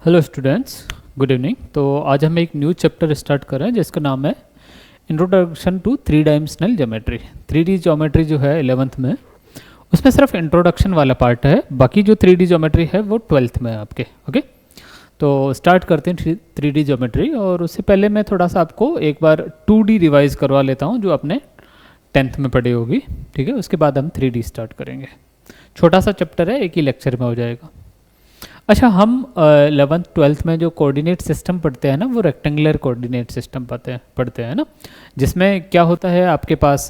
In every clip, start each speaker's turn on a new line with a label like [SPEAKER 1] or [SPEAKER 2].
[SPEAKER 1] Hello students, good evening. तो आज हम एक न्यू चैप्टर स्टार्ट कर रहे हैं जिसका नाम है introduction to three dimensional geometry. 3D geometry जो है 11th में, उसमें सिर्फ इंट्रोडक्शन वाला पार्ट है, बाकी जो 3D ज्योमेट्री है वो 12th में है आपके। ओके, तो स्टार्ट करते हैं 3D ज्योमेट्री। और उससे पहले मैं थोड़ा सा आपको एक बार 2D रिवाइज करवा लेता हूँ जो आपने 10th में पढ़ी होगी। ठीक है, उसके बाद हम 3D स्टार्ट करेंगे। छोटा सा चैप्टर है, एक ही लेक्चर में हो जाएगा। अच्छा, हम 11th 12th में जो कोऑर्डिनेट सिस्टम पढ़ते हैं ना, वो रेक्टेंगुलर कोऑर्डिनेट सिस्टम पढ़ते हैं ना, जिसमें क्या होता है आपके पास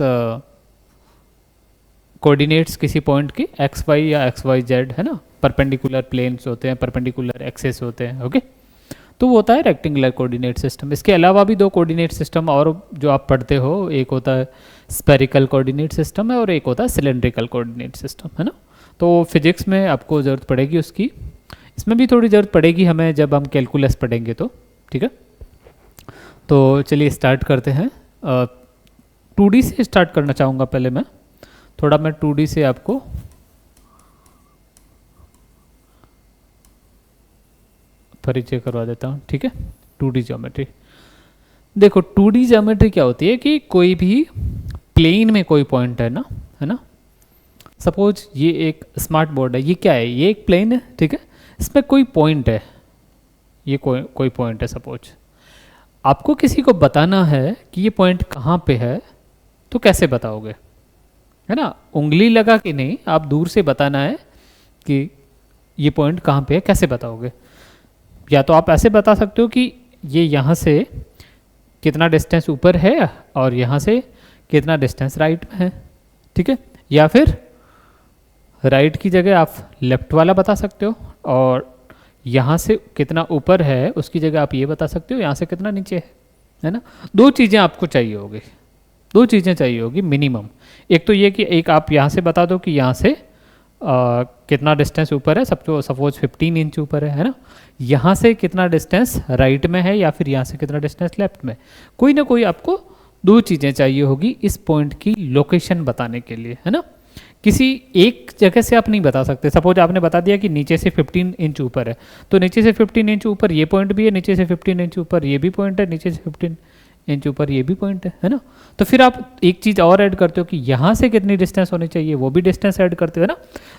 [SPEAKER 1] कोऑर्डिनेट्स किसी पॉइंट की एक्स वाई या एक्स वाई जेड है ना, परपेंडिकुलर प्लेन्स होते हैं, परपेंडिकुलर एक्सेस होते हैं। ओके, तो वो होता है रेक्टेंगुलर कोऑर्डिनेट सिस्टम। इसके अलावा भी दो कोऑर्डिनेट सिस्टम और जो आप पढ़ते हो, एक होता है स्पेरिकल कोऑर्डिनेट सिस्टम है और एक होता है सिलेंड्रिकल कोऑर्डिनेट सिस्टम, है ना। तो फिजिक्स में आपको ज़रूरत पड़ेगी उसकी, इसमें भी थोड़ी ज़रूरत पड़ेगी हमें जब हम कैलकुलस पढ़ेंगे तो। ठीक है, तो चलिए स्टार्ट करते हैं। 2D से स्टार्ट करना चाहूँगा पहले मैं थोड़ा, मैं 2D से आपको परिचय करवा देता हूँ। ठीक है, 2D ज्योमेट्री। देखो 2D ज्योमेट्री क्या होती है कि कोई भी प्लेन में कोई पॉइंट है ना, सपोज ये एक स्मार्ट बोर्ड है, ये क्या है, ये एक प्लेन है। ठीक है, इसमें कोई पॉइंट है, ये कोई पॉइंट है। सपोज आपको किसी को बताना है कि ये पॉइंट कहाँ पे है, तो कैसे बताओगे, है ना। उंगली लगा के नहीं, आप दूर से बताना है कि ये पॉइंट कहाँ पे है, कैसे बताओगे। या तो आप ऐसे बता सकते हो कि ये यहाँ से कितना डिस्टेंस ऊपर है और यहाँ से कितना डिस्टेंस राइट में है। ठीक है, या फिर राइट की जगह आप लेफ्ट वाला बता सकते हो, और यहाँ से कितना ऊपर है उसकी जगह आप ये बता सकते हो यहाँ से कितना नीचे है ना। दो चीज़ें आपको चाहिए होगी, दो चीज़ें चाहिए होगी मिनिमम। एक तो ये कि एक आप यहाँ से बता दो कि यहाँ से कितना डिस्टेंस ऊपर है, सबको सपोज 15 इंच ऊपर है ना। यहाँ से कितना डिस्टेंस राइट में है या फिर यहाँ से कितना डिस्टेंस लेफ्ट में। कोई ना कोई आपको दो चीज़ें चाहिए होगी इस पॉइंट की लोकेशन बताने के लिए, है ना। किसी एक जगह से आप नहीं बता सकते। सपोज आपने बता दिया कि नीचे से 15 इंच ऊपर है, तो नीचे से 15 इंच ऊपर ये पॉइंट भी है, नीचे से 15 इंच ऊपर ये भी पॉइंट है, नीचे से 15 इंच ऊपर ये भी पॉइंट है ना। तो फिर आप एक चीज़ और ऐड करते हो कि यहाँ से कितनी डिस्टेंस होनी चाहिए, वो भी डिस्टेंस ऐड करते हो ना।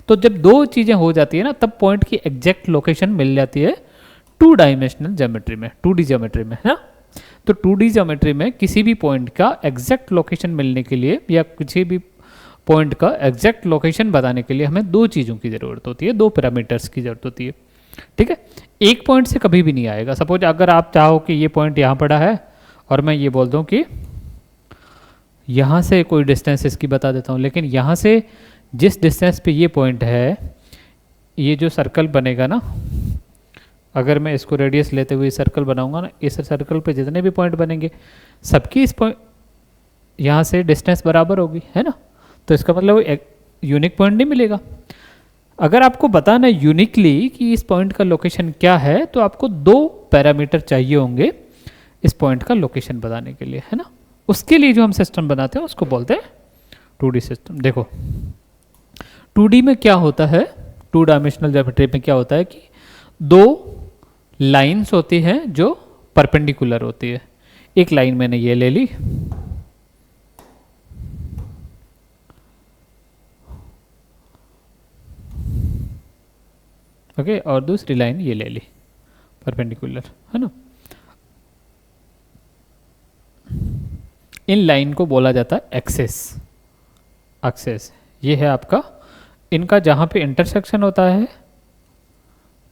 [SPEAKER 1] तो जब दो चीज़ें हो जाती है ना, तब पॉइंट की एग्जैक्ट लोकेशन मिल जाती है 2 डायमेंशनल ज्योमेट्री में, 2D ज्योमेट्री में, है ना। तो 2D ज्योमेट्री में किसी भी पॉइंट का एग्जैक्ट लोकेशन मिलने के लिए या किसी भी पॉइंट का एग्जैक्ट लोकेशन बताने के लिए हमें दो चीज़ों की ज़रूरत होती है, दो पैरामीटर्स की ज़रूरत होती है। ठीक है, एक पॉइंट से कभी भी नहीं आएगा। सपोज अगर आप चाहो कि ये पॉइंट यहाँ पड़ा है और मैं ये बोल दूँ कि यहाँ से कोई डिस्टेंस इसकी बता देता हूँ, लेकिन यहाँ से जिस डिस्टेंस पे ये पॉइंट है, ये जो सर्कल बनेगा ना, अगर मैं इसको रेडियस लेते हुए सर्कल बनाऊंगा ना, इस सर्कल पे जितने भी पॉइंट बनेंगे सबकी इस पॉइंट यहाँ से डिस्टेंस बराबर होगी, है ना। तो इसका मतलब एक यूनिक पॉइंट नहीं मिलेगा। अगर आपको बताना है यूनिकली कि इस पॉइंट का लोकेशन क्या है, तो आपको दो पैरामीटर चाहिए होंगे इस पॉइंट का लोकेशन बताने के लिए, है ना। उसके लिए जो हम सिस्टम बनाते हैं उसको बोलते हैं 2D सिस्टम। देखो 2D में क्या होता है, 2 डायमेंशनल ज्योमेट्री में क्या होता है कि दो लाइंस होती हैं जो परपेंडिकुलर होती है। एक लाइन मैंने ये ले ली, ओके, और दूसरी लाइन ये ले ली परपेंडिकुलर, है ना। इन लाइन को बोला जाता है एक्सेस। ये है आपका, इनका जहाँ पे इंटरसेक्शन होता है,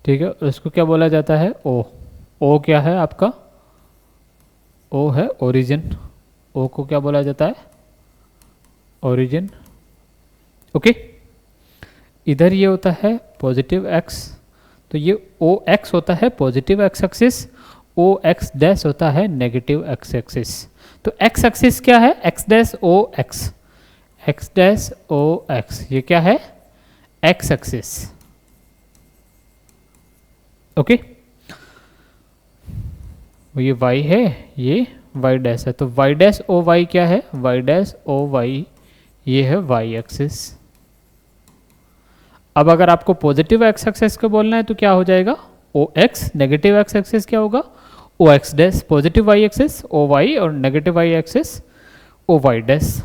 [SPEAKER 1] ठीक है, उसको क्या बोला जाता है, ओ क्या है आपका, ओ है ओरिजिन। ओ को क्या बोला जाता है, ओरिजिन। ओके, इधर ये होता है पॉजिटिव एक्स, तो ये ओ एक्स होता है positive X axis, O X dash होता है नेगेटिव एक्स एक्सिस। तो एक्स एक्सिस क्या है, X dash O X, X dash O X, ये क्या है, एक्स एक्सिस। ओके, ये y है, ये y डैश है, तो y डैश ओ वाई क्या है, y डैश ओ वाई, ये है y एक्सिस। अब अगर आपको पॉजिटिव एक्स एक्सिस को बोलना है तो क्या हो जाएगा, O X negative X axis क्या होगा, O X dash positive Y axis, O Y और negative Y axis O Y dash.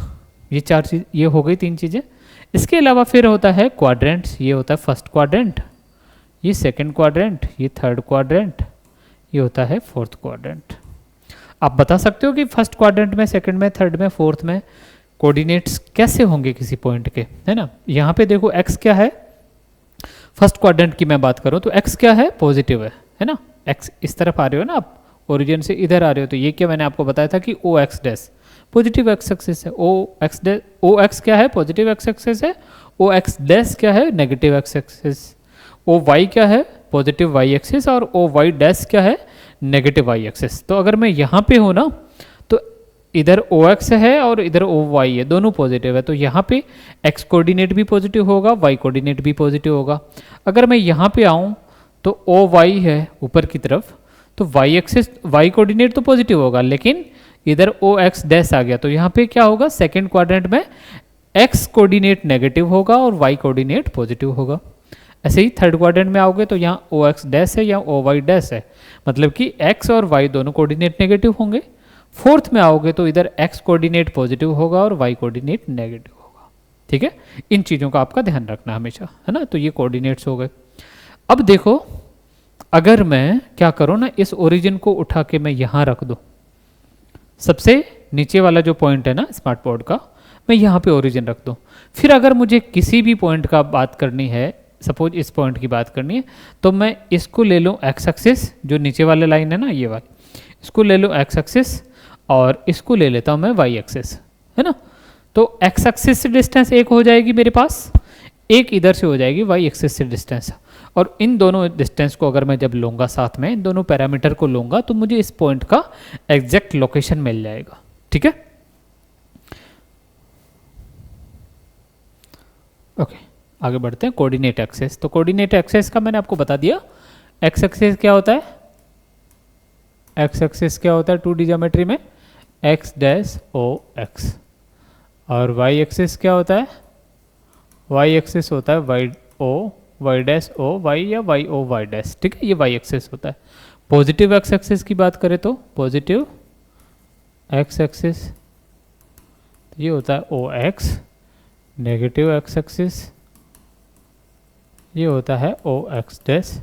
[SPEAKER 1] ये चार चीज, ये हो गई तीन चीज़ें। इसके अलावा फिर होता है क्वाड्रेंट्स, ये होता है फर्स्ट क्वाड्रेंट, ये सेकंड क्वाड्रेंट, ये थर्ड क्वाड्रेंट, ये होता है फोर्थ क्वाड्रेंट। आप बता सकते हो कि फर्स्ट क्वाड्रेंट में, सेकंड में, थर्ड में, फोर्थ में कोऑर्डिनेट्स कैसे होंगे किसी पॉइंट के, है ना। यहाँ पे देखो एक्स क्या है, फर्स्ट क्वाड्रेंट की मैं बात करूँ तो एक्स क्या है, पॉजिटिव है ना। एक्स इस तरफ आ रहे हो ना आप, ओरिजिन से इधर आ रहे हो, तो ये क्या मैंने आपको बताया था कि O X dash positive X axis है, ओ एक्स क्या है, पॉजिटिव एक्स एक्सिस है, ओ एक्स डैश क्या है, negative X axis, O Y क्या है, पॉजिटिव वाई एक्सिस, और ओ वाई डैश क्या है, नेगेटिव वाई एक्सिस। तो अगर मैं यहाँ पे हूँ ना, तो इधर ओ एक्स है और इधर ओ वाई है, दोनों पॉजिटिव है, तो यहाँ पे एक्स कोऑर्डिनेट भी पॉजिटिव होगा, वाई कोऑर्डिनेट भी पॉजिटिव होगा। अगर मैं यहाँ पे आऊँ तो ओ वाई है ऊपर की तरफ, तो वाई एक्सिस, वाई कोऑर्डिनेट तो पॉजिटिव होगा, लेकिन इधर ओ एक्स डैश आ गया, तो यहाँ पे क्या होगा, सेकेंड क्वाड्रेंट में एक्स कोऑर्डिनेट नेगेटिव होगा और वाई कोऑर्डिनेट पॉजिटिव होगा। ऐसे ही थर्ड क्वाड्रेंट में आओगे तो यहाँ ओ एक्स डैश है या ओ वाई डैश है, मतलब कि एक्स और वाई दोनों कोऑर्डिनेट नेगेटिव होंगे। फोर्थ में आओगे तो इधर एक्स कोऑर्डिनेट पॉजिटिव होगा और वाई कोऑर्डिनेट नेगेटिव होगा। ठीक है, इन चीज़ों का आपका ध्यान रखना हमेशा, है ना। तो ये कोऑर्डिनेट्स हो गए। अब देखो, अगर मैं क्या करूँ ना, इस ओरिजिन को उठा के मैं यहाँ रख दूँ, सबसे नीचे वाला जो पॉइंट है ना स्मार्ट बोर्ड का, मैं यहाँ पे ओरिजिन रख दूँ। फिर अगर मुझे किसी भी पॉइंट का बात करनी है, सपोज इस पॉइंट की बात करनी है, तो मैं इसको ले लूँ एक्स एक्सिस, जो नीचे वाले लाइन है ना ये वाली, इसको ले लूँ एक्स एक्सिस और इसको ले लेता हूँ मैं वाई एक्सिस, है ना। तो एक्स एक्सिस से डिस्टेंस एक हो जाएगी मेरे पास, एक इधर से हो जाएगी वाई एक्सिस से डिस्टेंस, और इन दोनों डिस्टेंस को अगर मैं जब लूँगा साथ में, इन दोनों पैरामीटर को लूँगा, तो मुझे इस पॉइंट का एग्जैक्ट लोकेशन मिल जाएगा। ठीक है, ओके, आगे बढ़ते हैं। कोऑर्डिनेट एक्सेस, तो कोऑर्डिनेट एक्सेस का मैंने आपको बता दिया। एक्स एक्सिस क्या होता है, एक्स एक्सिस क्या होता है 2D ज्योमेट्री में, एक्स डैश ओ एक्स, और वाई एक्सिस क्या होता है, वाई एक्सिस होता है Y O Y dash O Y या वाई ओ वाई डैश। ठीक है, ये वाई एक्सिस होता है। पॉजिटिव एक्स एक्सिस की बात करें तो पॉजिटिव एक्स एक्सिस ये होता है O X, negative X axis ये होता है O X dash,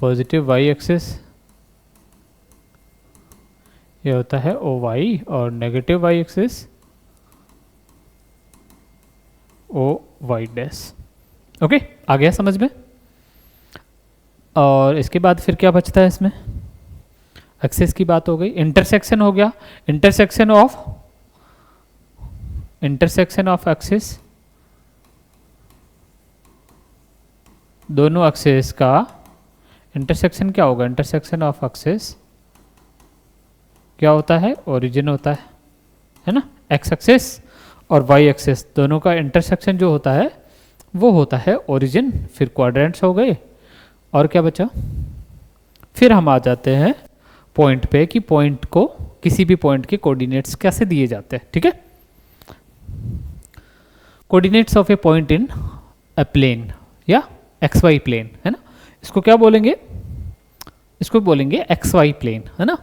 [SPEAKER 1] positive Y axis ये होता है ओ वाई, और negative Y axis O Y dash. Okay, आ गया समझ में। और इसके बाद फिर क्या बचता है इसमें, एक्सिस की बात हो गई, इंटरसेक्शन हो गया, इंटरसेक्शन ऑफ एक्सिस, दोनों एक्सिस का इंटरसेक्शन क्या होगा, इंटरसेक्शन ऑफ एक्सिस क्या होता है, ओरिजिन होता है ना। एक्स एक्सिस और वाई एक्सिस दोनों का इंटरसेक्शन जो होता है वो होता है ओरिजिन। फिर क्वाड्रेंट्स हो गए, और क्या बचा, फिर हम आ जाते हैं पॉइंट पे कि पॉइंट को, किसी भी पॉइंट के कोऑर्डिनेट्स कैसे दिए जाते हैं। ठीक है, coordinates of a point in a plane या एक्स वाई प्लेन, है ना। इसको क्या बोलेंगे, इसको बोलेंगे एक्स वाई प्लेन, है ना।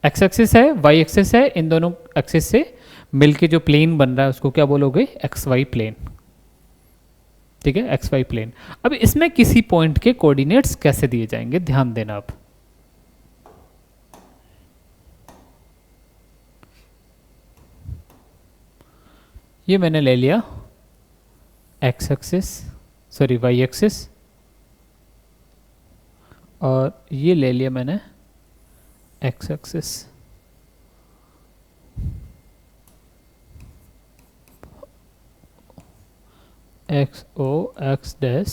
[SPEAKER 1] एक्स एक्सिस है, वाई एक्सिस है, इन दोनों एक्सिस से मिलके जो प्लेन बन रहा है उसको क्या बोलोगे, एक्स वाई प्लेन। ठीक है, एक्स वाई प्लेन। अब इसमें किसी पॉइंट के कोऑर्डिनेट्स कैसे दिए जाएंगे, ध्यान देना। अब ये मैंने ले लिया X axis, sorry Y axis, और ये ले लिया मैंने X axis. X O X dash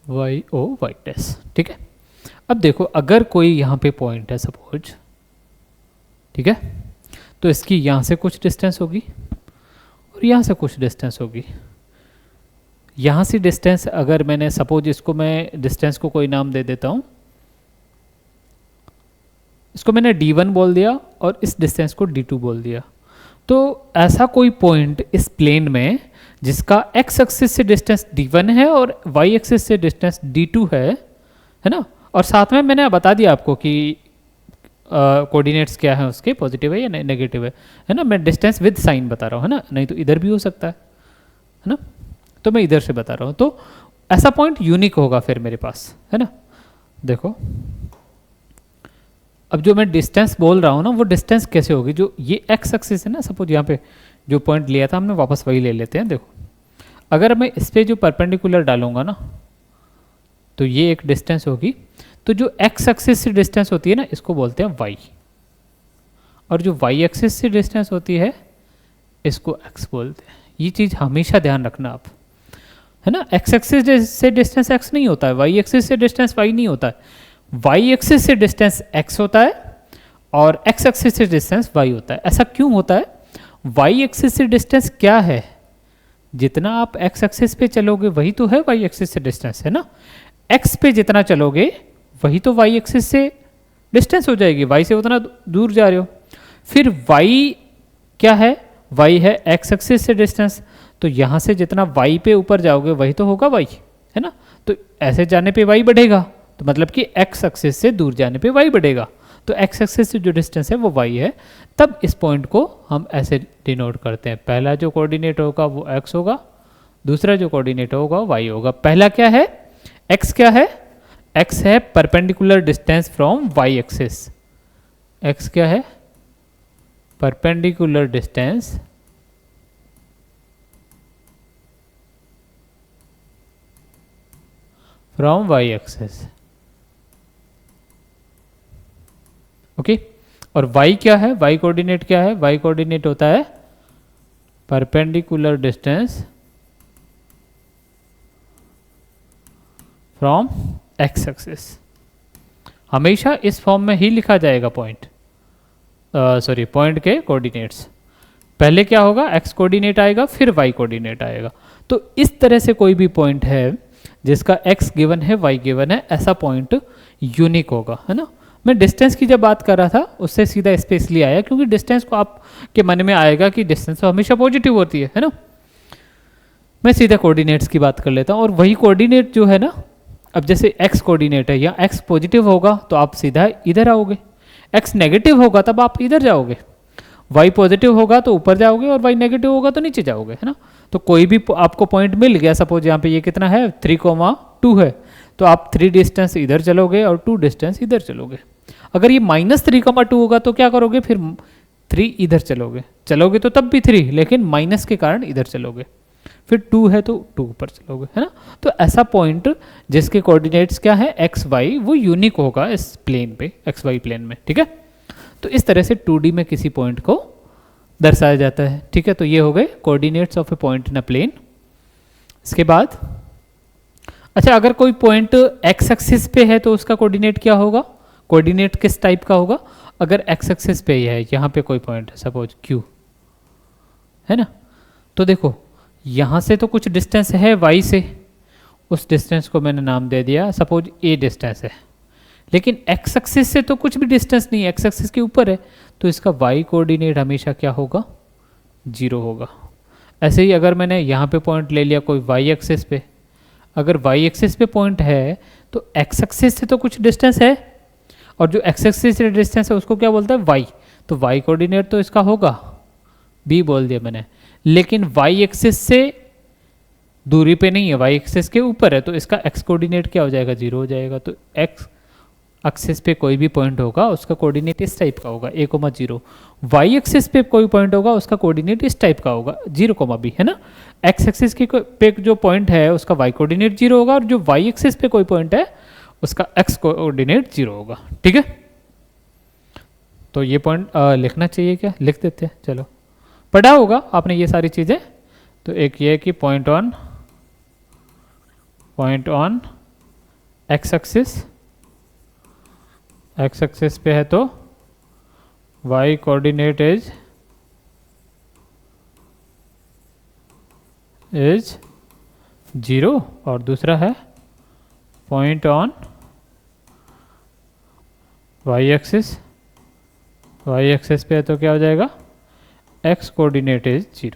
[SPEAKER 1] Y O Y dash. ठीक है, अब देखो अगर कोई यहाँ पे पॉइंट है सपोज, ठीक है, तो इसकी यहाँ से कुछ डिस्टेंस होगी और यहाँ से कुछ डिस्टेंस होगी। यहाँ से डिस्टेंस अगर मैंने सपोज, इसको मैं डिस्टेंस को कोई नाम दे देता हूँ, इसको मैंने d1 बोल दिया और इस डिस्टेंस को d2 बोल दिया। तो ऐसा कोई पॉइंट इस प्लेन में जिसका एक्स एक्सिस से डिस्टेंस d1 है और वाई एक्सिस से डिस्टेंस d2 है ना। और साथ में मैंने बता दिया आपको कि कोऑर्डिनेट्स क्या है उसके, पॉजिटिव है या नेगेटिव है ना। मैं डिस्टेंस विद साइन बता रहा हूँ, है ना, नहीं तो इधर भी हो सकता है ना, तो मैं इधर से बता रहा हूँ। तो ऐसा पॉइंट यूनिक होगा फिर मेरे पास, है ना। देखो अब जो मैं डिस्टेंस बोल रहा हूँ ना, वो डिस्टेंस कैसे होगी, जो ये एक्स एक्सिस है ना, सपोज यहाँ पे जो पॉइंट लिया था हमने, वापस वही ले लेते हैं। देखो अगर मैं इस पर जो परपेंडिकुलर डालूंगा ना, तो ये एक डिस्टेंस होगी। तो जो एक्स एक्सिस से डिस्टेंस होती है ना, इसको बोलते हैं वाई, और जो वाई एक्सिस से डिस्टेंस होती है इसको एक्स बोलते हैं। ये चीज़ हमेशा ध्यान रखना आप, है ना। एक्स एक्सिस से डिस्टेंस एक्स नहीं होता है, वाई एक्सिस से डिस्टेंस वाई नहीं होता है। वाई एक्सिस से डिस्टेंस एक्स होता है और एक्स एक्सिस से डिस्टेंस वाई होता है। ऐसा क्यों होता है? वाई एक्सिस से डिस्टेंस क्या है, जितना आप एक्स एक्सिस पे चलोगे वही तो है वाई एक्सिस से डिस्टेंस, है ना। एक्स पे जितना चलोगे वही तो वाई एक्सिस से डिस्टेंस हो जाएगी, वाई से उतना दूर जा रहे हो। फिर वाई क्या है? वाई है एक्स एक्सिस से डिस्टेंस, तो यहाँ से जितना वाई पे ऊपर जाओगे वही तो होगा वाई, है ना। तो ऐसे जाने पे वाई बढ़ेगा, तो मतलब कि एक्स एक्सिस से दूर जाने पे वाई बढ़ेगा। तो एक्स एक्सिस से जो डिस्टेंस है वो वाई है। तब इस पॉइंट को हम ऐसे डिनोट करते हैं, पहला जो कोऑर्डिनेट होगा वो एक्स होगा, दूसरा जो कोऑर्डिनेट होगा वाई होगा। पहला क्या है? एक्स क्या है? एक्स है perpendicular distance from Y axis. X क्या है? Perpendicular distance from Y axis, okay. और y क्या है? y कोऑर्डिनेट क्या है? y कोऑर्डिनेट होता है perpendicular distance from x axis. हमेशा इस फॉर्म में ही लिखा जाएगा पॉइंट, सॉरी पॉइंट के कोऑर्डिनेट्स। पहले क्या होगा? x कोऑर्डिनेट आएगा, फिर y कोऑर्डिनेट आएगा। तो इस तरह से कोई भी पॉइंट है जिसका x गिवन है, y गिवन है, ऐसा पॉइंट यूनिक होगा, है ना। मैं डिस्टेंस की जब बात कर रहा था उससे सीधा इस पे इसलिए आया क्योंकि डिस्टेंस को आपके मन में आएगा कि डिस्टेंस तो हमेशा पॉजिटिव होती है ना। मैं सीधा कोऑर्डिनेट्स की बात कर लेता हूँ, और वही कोऑर्डिनेट जो है ना, अब जैसे x कोऑर्डिनेट है, या x पॉजिटिव होगा तो आप सीधा इधर आओगे, x नेगेटिव होगा तब आप इधर जाओगे, y पॉजिटिव होगा तो ऊपर जाओगे और y नेगेटिव होगा तो नीचे जाओगे, है ना। तो कोई भी आपको पॉइंट मिल गया, सपोज यहाँ पे ये कितना है 3,2 है, तो आप 3 डिस्टेंस इधर चलोगे और 2 डिस्टेंस इधर चलोगे। अगर ये -3,2 होगा तो क्या करोगे? फिर 3 इधर चलोगे तो तब भी 3, लेकिन माइनस के कारण इधर चलोगे। फिर 2 है तो 2 ऊपर चलोगे, है ना। तो ऐसा पॉइंट जिसके कोऑर्डिनेट्स क्या है एक्स वाई, वो यूनिक होगा इस प्लेन पे, एक्स वाई प्लेन में, ठीक है। तो इस तरह से 2D में किसी पॉइंट को दर्शाया जाता है, ठीक है। तो ये हो गए coordinates of a point in a plane. इसके बाद अच्छा, अगर कोई पॉइंट एक्स एक्सिस पे है तो उसका कोऑर्डिनेट क्या होगा? कोऑर्डिनेट किस टाइप का होगा? अगर एक्स एक्सिस पे ही है, यहाँ पे कोई पॉइंट है सपोज Q, है ना, तो देखो यहाँ से तो कुछ डिस्टेंस है y से, उस डिस्टेंस को मैंने नाम दे दिया सपोज a डिस्टेंस है। लेकिन x एक्सिस से तो कुछ भी डिस्टेंस नहीं है, x एक्सिस के ऊपर है, तो इसका y कोऑर्डिनेट हमेशा क्या होगा? 0 होगा। ऐसे ही अगर मैंने यहाँ पे पॉइंट ले लिया कोई y एक्सिस पे, अगर y एक्सिस पे पॉइंट है तो x एक्सिस से तो कुछ डिस्टेंस है, और जो x एक्सिस से डिस्टेंस है उसको क्या बोलता है? y। तो y कोऑर्डिनेट तो इसका होगा b बोल दिया मैंने, लेकिन y एक्सिस से दूरी पे नहीं है, y एक्सिस के ऊपर है, तो इसका x कोऑर्डिनेट क्या हो जाएगा? 0 हो जाएगा। तो x एक्सिस पे कोई भी पॉइंट होगा उसका कोऑर्डिनेट इस टाइप का होगा, a, 0। y एक्सिस पे कोई पॉइंट होगा उसका कोऑर्डिनेट इस टाइप का होगा, 0, b, है ना। x एक्सिस की पे जो पॉइंट है उसका y कोऑर्डिनेट 0 होगा, और जो y एक्सिस पे कोई पॉइंट है उसका x कोऑर्डिनेट 0 होगा, ठीक है। तो ये पॉइंट लिखना चाहिए क्या? लिख देते हैं, चलो। पढ़ा होगा आपने ये सारी चीज़ें। तो एक ये कि पॉइंट ऑन एक्स एक्सिस पे है तो y कोऑर्डिनेट इज 0, और दूसरा है पॉइंट ऑन y एक्सिस पे है तो क्या हो जाएगा? x coordinate is 0।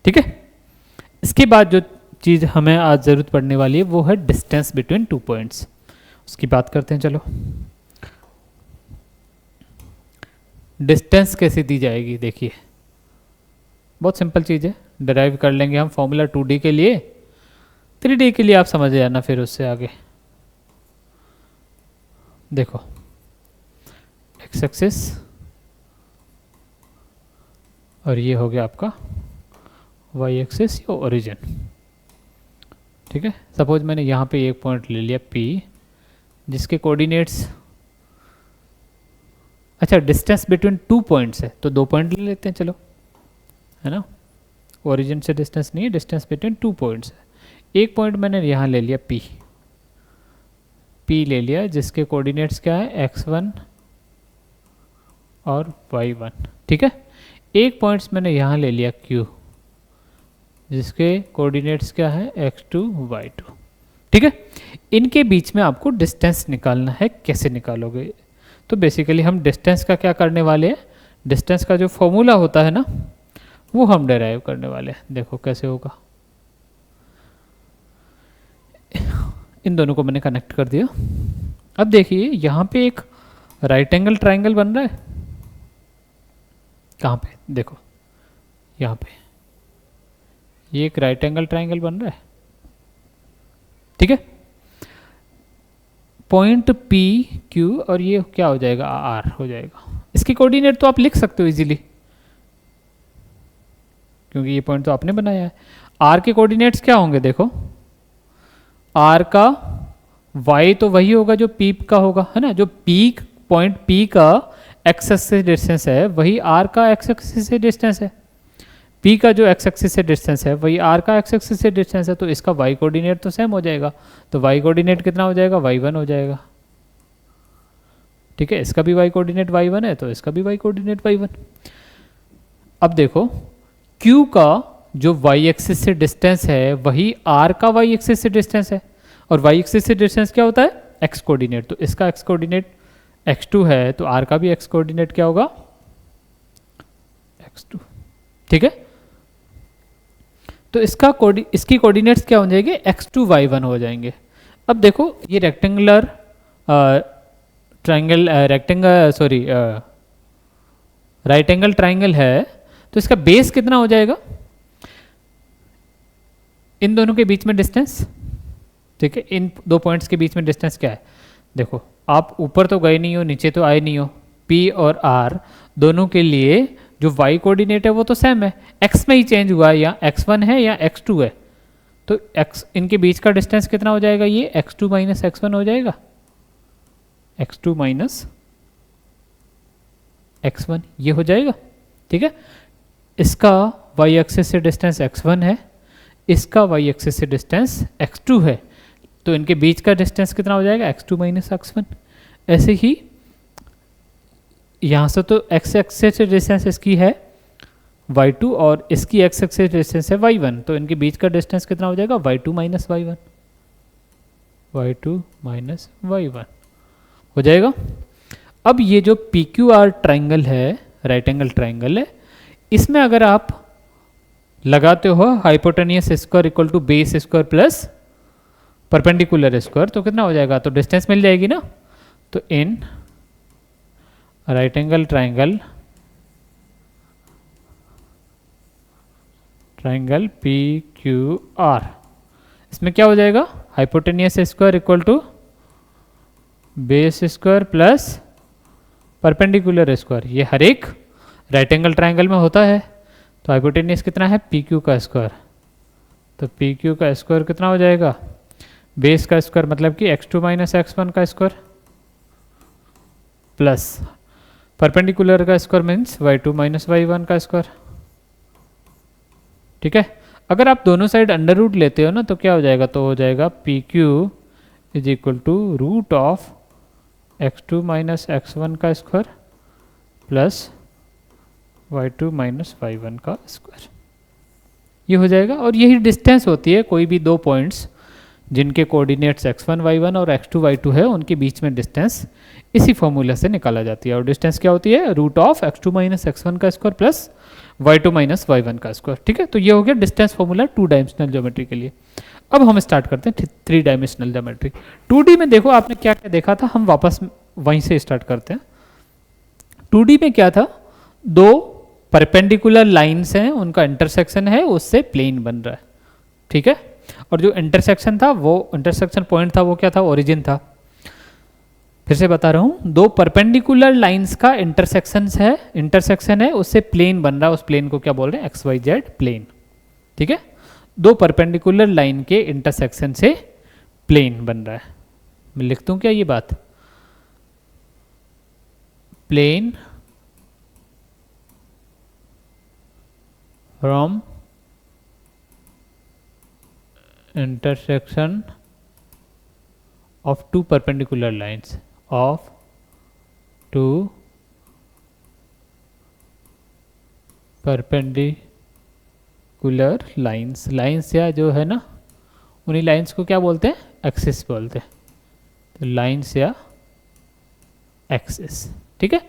[SPEAKER 1] ठीक है। इसके बाद जो चीज़ हमें आज ज़रूरत पड़ने वाली है वो है डिस्टेंस बिटवीन टू पॉइंट्स, उसकी बात करते हैं। चलो, डिस्टेंस कैसे दी जाएगी, देखिए बहुत सिंपल चीज़ है, डिराइव कर लेंगे हम फॉर्मूला 2D के लिए, 3D के लिए आप समझ जाना फिर उससे आगे। देखो एक्स एक्सिस और ये हो गया आपका वाई एक्सिस या ओरिजिन, ठीक है। सपोज मैंने यहाँ पे एक पॉइंट ले लिया P जिसके कोऑर्डिनेट्स, अच्छा डिस्टेंस बिटवीन टू पॉइंट्स है तो 2 पॉइंट ले लेते हैं, चलो, है ना। ओरिजिन से डिस्टेंस नहीं है, डिस्टेंस बिटवीन टू पॉइंट्स है। एक पॉइंट मैंने यहाँ ले लिया P ले लिया जिसके कोऑर्डिनेट्स क्या है x1 और y1, ठीक है। एक पॉइंट्स मैंने यहाँ ले लिया Q जिसके कोऑर्डिनेट्स क्या है x2 y2, ठीक है। इनके बीच में आपको डिस्टेंस निकालना है, कैसे निकालोगे? तो बेसिकली हम डिस्टेंस का क्या करने वाले हैं, डिस्टेंस का जो फॉर्मूला होता है ना वो हम डिराइव करने वाले हैं। देखो कैसे होगा, इन दोनों को मैंने कनेक्ट कर दिया। अब देखिए यहाँ पे एक राइट एंगल ट्राइंगल बन रहा है, कहाँ पे, देखो यहाँ पे ये एक राइट एंगल ट्राइंगल बन रहा है, ठीक है। पॉइंट P Q और ये क्या हो जाएगा, R हो जाएगा। इसके कोऑर्डिनेट तो आप लिख सकते हो इजीली क्योंकि ये पॉइंट तो आपने बनाया है। R के कोऑर्डिनेट्स क्या होंगे, देखो R का Y तो वही होगा जो P का होगा, है ना। जो पॉइंट P का एक्स एक्सिस से डिस्टेंस है वही R का एक्स एक्सिस से डिस्टेंस है। P का जो एक्स एक्सिस से डिस्टेंस है वही R का एक्स एक्सिस से डिस्टेंस है, तो इसका Y कोऑर्डिनेट तो सेम हो जाएगा। तो Y कोऑर्डिनेट कितना हो जाएगा, y1 हो जाएगा, ठीक है। इसका भी Y कोऑर्डिनेट y1 है तो इसका भी Y कोऑर्डिनेट y1। अब देखो Q का जो Y एक्सिस से डिस्टेंस है वही R का Y एक्सिस से डिस्टेंस है, और Y एक्सिस से डिस्टेंस क्या होता है, x कोऑर्डिनेट। तो इसका x कोऑर्डिनेट x2 है तो R का भी x कोऑर्डिनेट क्या होगा, x2, ठीक है। तो इसकी कोऑर्डिनेट्स क्या हो जाएंगे, x2 y1 हो जाएंगे। अब देखो ये rectangular triangle right angle triangle है तो इसका बेस कितना हो जाएगा, इन दोनों के बीच में डिस्टेंस, ठीक है। इन दो पॉइंट्स के बीच में डिस्टेंस क्या है, देखो आप ऊपर तो गए नहीं हो नीचे तो आए नहीं हो, P और R दोनों के लिए जो Y कोऑर्डिनेट है वो तो सेम है, x में ही चेंज हुआ है, या x1 है या x2 है। तो x इनके बीच का डिस्टेंस कितना हो जाएगा, ये x2 माइनस x1 हो जाएगा, x2 माइनस x1 ये हो जाएगा, ठीक है। इसका y एक्सिस से डिस्टेंस x1 है, इसका y एक्सिस से डिस्टेंस x2 है, तो इनके बीच का डिस्टेंस कितना हो जाएगा, x2 माइनस x1। ऐसे ही यहाँ से तो x एक्सिस से डिस्टेंस इसकी है y2 और इसकी x एक्सिस से डिस्टेंस है y1, तो इनके बीच का डिस्टेंस कितना हो जाएगा, y2 minus y1, y2 minus y1 हो जाएगा। अब ये जो PQR ट्राइंगल है, राइट एंगल ट्राइंगल है, इसमें अगर आप लगाते हो hypotenuse square equal to base square plus perpendicular square तो कितना हो जाएगा, तो डिस्टेंस मिल जाएगी ना। तो in right angle triangle PQR इसमें क्या हो जाएगा, hypotenuse square equal to base square plus perpendicular square, ये हर एक राइट एंगल ट्राइंगल में होता है। तो हाइपोटेनियस कितना है, PQ का स्क्वायर, तो PQ का स्क्वायर कितना हो जाएगा, बेस का स्क्वायर मतलब कि x2 माइनस x1 का स्क्वायर प्लस परपेंडिकुलर का square means y2 minus y1 का स्क्वायर, ठीक है। अगर आप दोनों साइड अंडर रूट लेते हो ना तो क्या हो जाएगा, तो हो जाएगा PQ is equal to root of x2 minus x1 का square plus y2 minus y1 का स्क्वायर, ये हो जाएगा। और यही डिस्टेंस होती है कोई भी दो पॉइंट्स जिनके कोऑर्डिनेट्स x1 y1 और x2 y2 है, उनके बीच में डिस्टेंस इसी फॉर्मूला से निकाला जाती है। और डिस्टेंस क्या होती है? Root of x2 minus x1 का square plus y2 minus y1 का स्क्वायर। ठीक है, तो ये हो गया डिस्टेंस फॉर्मूला 2 डायमेंशनल ज्योमेट्री के लिए। अब हम स्टार्ट करते हैं 3 डायमेंशनल ज्योमेट्री। 2D में देखो आपने क्या क्या देखा था, हम वापस वहीं से स्टार्ट करते हैं। 2D में क्या था? दो परपेंडिकुलर लाइन्स हैं, उनका इंटरसेक्शन है, उससे प्लेन बन रहा है। ठीक है, और जो इंटरसेक्शन था, वो इंटरसेक्शन पॉइंट था, वो क्या था? ओरिजिन था। फिर से बता रहा हूं, दो परपेंडिकुलर लाइंस का इंटरसेक्शन है, उससे प्लेन बन रहा है। उस प्लेन को क्या बोल रहे हैं? X Y Z plane. ठीक है, दो परपेंडिकुलर लाइन के इंटरसेक्शन से प्लेन बन रहा है। मैं लिख दूं क्या ये बात? Plane from intersection of two perpendicular lines of two perpendicular lines या जो है ना, उन्हीं लाइंस को क्या बोलते हैं? एक्सिस बोलते हैं। तो लाइंस या एक्सिस। ठीक है,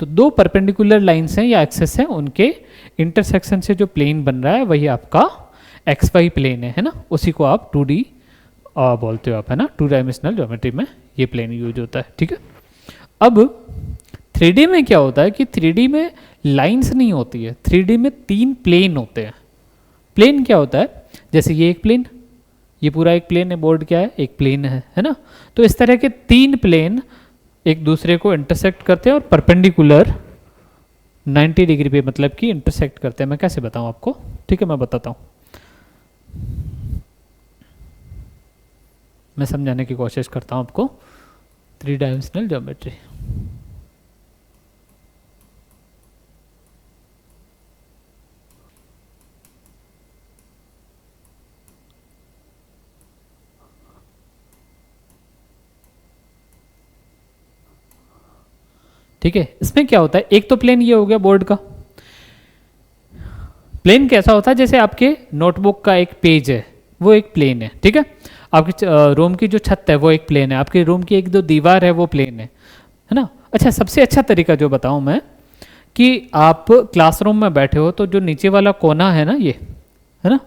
[SPEAKER 1] तो दो परपेंडिकुलर लाइंस हैं या एक्सिस हैं, उनके इंटरसेक्शन से जो प्लेन बन रहा है वही आपका एक्स वाई प्लेन है ना, उसी को आप 2D बोलते हो आप, है ना। 2 डायमेंशनल ज्योमेट्री में ये प्लेन यूज होता है। ठीक है, अब 3D में क्या होता है कि 3D में लाइंस नहीं होती है, 3D में 3 प्लेन होते हैं। प्लेन क्या होता है? जैसे ये एक प्लेन, ये पूरा एक प्लेन है, बोर्ड क्या है? एक प्लेन है ना। तो इस तरह के 3 प्लेन एक दूसरे को इंटरसेक्ट करते हैं और परपेंडिकुलर 90 डिग्री पे मतलब कि इंटरसेक्ट करते हैं। मैं कैसे बताऊं आपको? ठीक है, मैं बताता हूं, मैं समझाने की कोशिश करता हूं आपको 3 डायमेंशनल ज्योमेट्री। ठीक है, इसमें क्या होता है? एक तो प्लेन ये हो गया बोर्ड का। प्लेन कैसा होता है? जैसे आपके नोटबुक का एक पेज है, वो एक प्लेन है। ठीक है, आपके रूम की जो छत है वो एक प्लेन है, आपके रूम की एक जो दीवार है वो प्लेन है ना। अच्छा, सबसे अच्छा तरीका जो बताऊं मैं, कि आप क्लासरूम में बैठे हो तो जो नीचे वाला कोना है ना, ये है ना,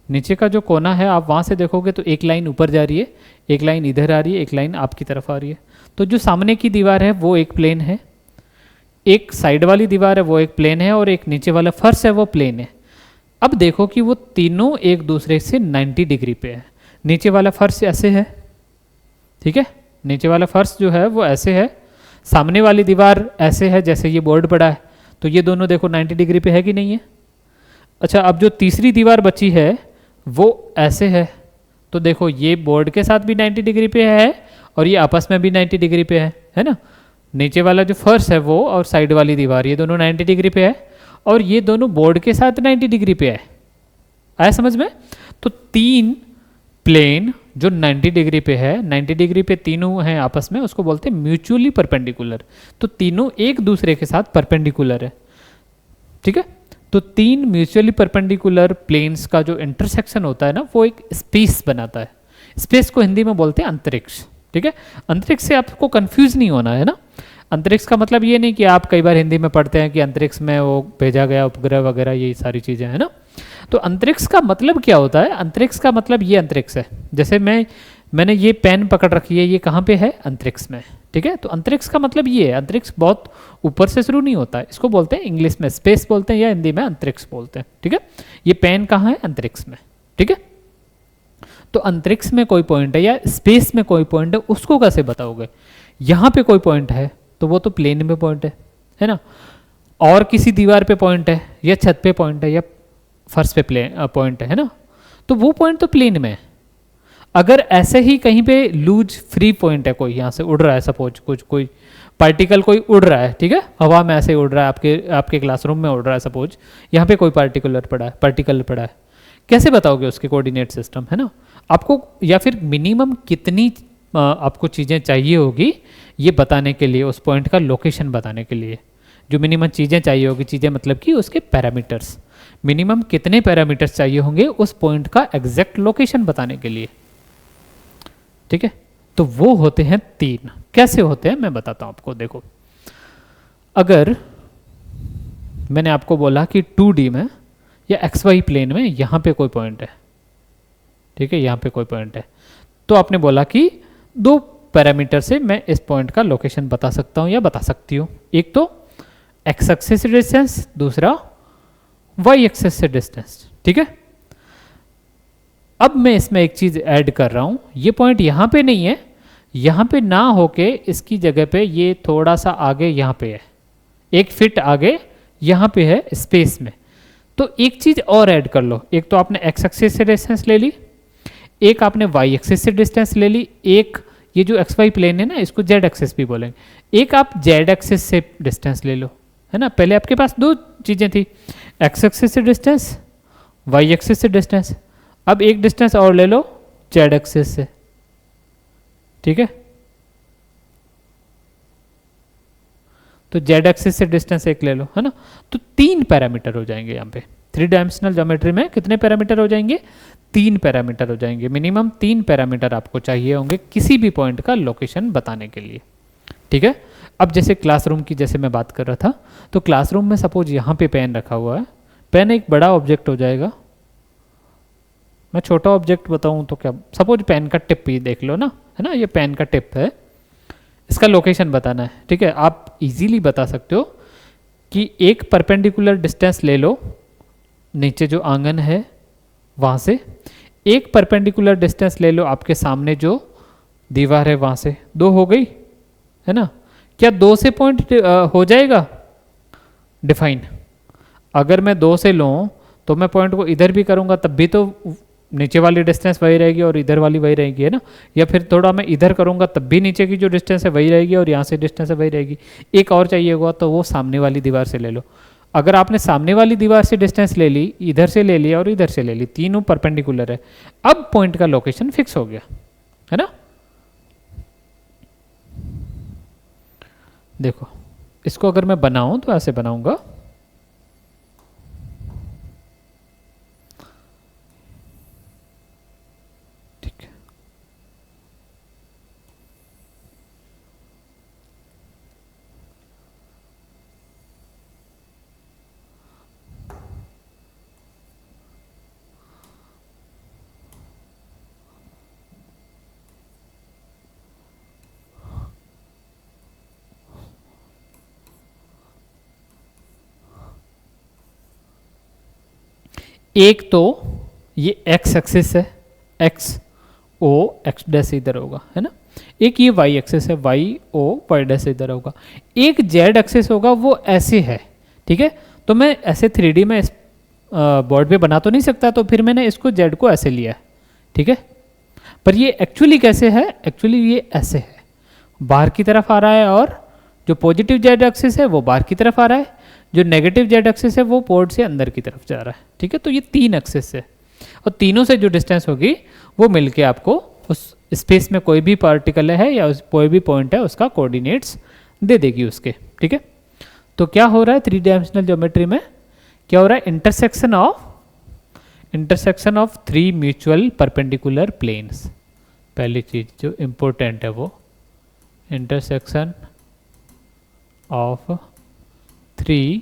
[SPEAKER 1] नीचे का जो कोना है, आप वहां से देखोगे तो एक लाइन ऊपर जा रही है, एक लाइन इधर आ रही है, एक लाइन आपकी तरफ आ रही है। तो जो सामने की दीवार है वो एक प्लेन है, एक साइड वाली दीवार है वो एक प्लेन है, और एक नीचे वाला फर्श है वो प्लेन है। अब देखो कि वो तीनों एक दूसरे से 90 डिग्री पे है। नीचे वाला फर्श ऐसे है, ठीक है, नीचे वाला फर्श जो है वो ऐसे है, सामने वाली दीवार ऐसे है जैसे ये बोर्ड पड़ा है, तो ये दोनों देखो 90 डिग्री पे है कि नहीं है। अच्छा, अब जो तीसरी दीवार बची है वो ऐसे है, तो देखो ये बोर्ड के साथ भी 90 डिग्री पे है और ये आपस में भी 90 डिग्री पे है ना। नीचे वाला जो फर्श है वो और साइड वाली दीवार, ये दोनों 90 डिग्री पे है, और ये दोनों बोर्ड के साथ 90 डिग्री पे है। आया समझ में? तो 3 प्लेन जो 90 डिग्री पे है, 90 डिग्री पे तीनों हैं आपस में, उसको बोलते हैं म्यूचुअली परपेंडिकुलर। तो तीनों एक दूसरे के साथ परपेंडिकुलर है। ठीक है, तो 3 म्यूचुअली परपेंडिकुलर प्लेन्स का जो इंटरसेक्शन होता है ना, वो एक स्पेस बनाता है। स्पेस को हिंदी में बोलते हैं अंतरिक्ष। ठीक है, अंतरिक्ष से आपको कंफ्यूज नहीं होना है ना। अंतरिक्ष का मतलब ये नहीं कि आप कई बार हिंदी में पढ़ते हैं कि अंतरिक्ष में वो भेजा गया उपग्रह वगैरह, ये सारी चीज़ें है ना। तो अंतरिक्ष का मतलब क्या होता है? अंतरिक्ष का मतलब ये अंतरिक्ष है। जैसे मैंने ये पेन पकड़ रखी है, ये कहाँ पे है? अंतरिक्ष में। ठीक है, तो अंतरिक्ष का मतलब ये है। अंतरिक्ष बहुत ऊपर से शुरू नहीं होता है, इसको बोलते हैं इंग्लिश में स्पेस बोलते हैं या हिंदी में अंतरिक्ष बोलते हैं। ठीक है, ये पेन कहाँ है? अंतरिक्ष में। ठीक है, तो अंतरिक्ष में कोई पॉइंट है या स्पेस में कोई पॉइंट है, उसको कैसे बताओगे? यहाँ पे कोई पॉइंट है तो वो तो प्लेन में पॉइंट है ना, और किसी दीवार पे पॉइंट है या छत पे पॉइंट है या फर्श पे पॉइंट है ना, तो वो पॉइंट तो प्लेन में है। अगर ऐसे ही कहीं पे लूज फ्री पॉइंट है, कोई यहाँ से उड़ रहा है, सपोज कुछ कोई पार्टिकल कोई उड़ रहा है, ठीक है, हवा में ऐसे उड़ रहा है, आपके क्लासरूम में उड़ रहा है, सपोज यहाँ पे कोई पार्टिकल पड़ा है, कैसे बताओगे उसके कोऑर्डिनेट सिस्टम, है ना। आपको या फिर मिनिमम कितनी आपको चीज़ें चाहिए होगी ये बताने के लिए, उस पॉइंट का लोकेशन बताने के लिए जो मिनिमम चीज़ें चाहिए होगी, चीज़ें मतलब कि उसके पैरामीटर्स, मिनिमम कितने पैरामीटर्स चाहिए होंगे उस पॉइंट का एग्जैक्ट लोकेशन बताने के लिए। ठीक है। तो वो होते हैं 3। कैसे होते हैं मैं बताता हूं आपको। देखो, अगर मैंने आपको बोला कि 2D में या XY प्लेन में यहां पे कोई पॉइंट है, ठीक है, यहां पे कोई पॉइंट है, तो आपने बोला कि 2 पैरामीटर से मैं इस पॉइंट का लोकेशन बता सकता हूं या बता सकती हूं। एक तो x एक्सिस से डिस्टेंस, दूसरा y एक्सिस से डिस्टेंस, ठीक है। अब मैं इसमें एक चीज ऐड कर रहा हूं, ये पॉइंट यहां पे नहीं है, यहां पे ना होके इसकी जगह पे ये थोड़ा सा आगे यहां पे है, 1 फीट आगे यहां पे है स्पेस में। तो एक चीज और ऐड कर लो, एक तो आपने x एक्सिस से डिस्टेंस ले ली, एक आपने y एक्सिस से डिस्टेंस ले ली, एक ये जो xy प्लेन है ना इसको z एक्सिस भी बोलेंगे, एक आप z एक्सिस से डिस्टेंस ले लो, है ना। पहले आपके पास 2 चीजें थी, x एक्सिस से डिस्टेंस, y एक्सिस से डिस्टेंस। अब एक डिस्टेंस और ले लो z एक्सिस से, ठीक है। तो z एक्सिस से डिस्टेंस एक ले लो, है ना। तो 3 पैरामीटर हो जाएंगे यहाँ पे। 3 डायमेंशनल ज्योमेट्री में कितने पैरामीटर हो जाएंगे? 3 पैरामीटर हो जाएंगे। मिनिमम 3 पैरामीटर आपको चाहिए होंगे किसी भी पॉइंट का लोकेशन बताने के लिए, ठीक है। अब जैसे क्लासरूम की जैसे मैं बात कर रहा था, तो क्लासरूम में सपोज यहाँ पे पेन रखा हुआ है, पेन एक बड़ा ऑब्जेक्ट हो जाएगा। मैं छोटा ऑब्जेक्ट बताऊँ तो क्या, सपोज पेन का टिप ही देख लो ना, है ना, ये पेन का टिप है, इसका लोकेशन बताना है, ठीक है। आप इजीली बता सकते हो कि एक परपेंडिकुलर डिस्टेंस ले लो नीचे जो आंगन है वहाँ से, एक परपेंडिकुलर डिस्टेंस ले लो आपके सामने जो दीवार है वहाँ से, 2 हो गई, है ना। क्या 2 से पॉइंट हो जाएगा डिफाइन? अगर मैं 2 से लूँ तो मैं पॉइंट को इधर भी करूँगा तब भी तो नीचे वाली डिस्टेंस वही रहेगी और इधर वाली वही रहेगी, है ना। या फिर थोड़ा मैं इधर करूँगा तब भी नीचे की जो डिस्टेंस है वही रहेगी और यहाँ से डिस्टेंस है वही रहेगी। एक और चाहिए होगा तो वो सामने वाली दीवार से ले लो। अगर आपने सामने वाली दीवार से डिस्टेंस ले ली, इधर से ले लिया और इधर से ले ली, तीनों परपेंडिकुलर है, अब पॉइंट का लोकेशन फिक्स हो गया, है ना। देखो, इसको अगर मैं बनाऊं तो ऐसे बनाऊंगा, ठीक है। एक तो ये x एक्सिस है, x o x डैश इधर होगा, है ना। एक ये y एक्सिस है, y o y डैश इधर होगा। एक z एक्सिस होगा वो ऐसे है, ठीक है। तो मैं ऐसे 3D में इस बोर्ड पे बना तो नहीं सकता, तो फिर मैंने इसको z को ऐसे लिया है, ठीक है। पर ये एक्चुअली कैसे है? एक्चुअली ये ऐसे है, बाहर की तरफ आ रहा है, और जो पॉजिटिव z एक्सिस है वो बाहर की तरफ आ रहा है, जो नेगेटिव z एक्सिस है वो पोर्ट से अंदर की तरफ जा रहा है, ठीक है। तो ये 3 एक्सिस है, और तीनों से जो डिस्टेंस होगी वो मिलके आपको उस स्पेस में कोई भी पार्टिकल है या कोई भी पॉइंट है उसका कोऑर्डिनेट्स दे देगी उसके, ठीक है। तो क्या हो रहा है 3 डायमेंशनल ज्योमेट्री में? क्या हो रहा है? Intersection of 3 mutual perpendicular planes. पहली चीज जो इम्पोर्टेंट है वो इंटरसेक्शन ऑफ 3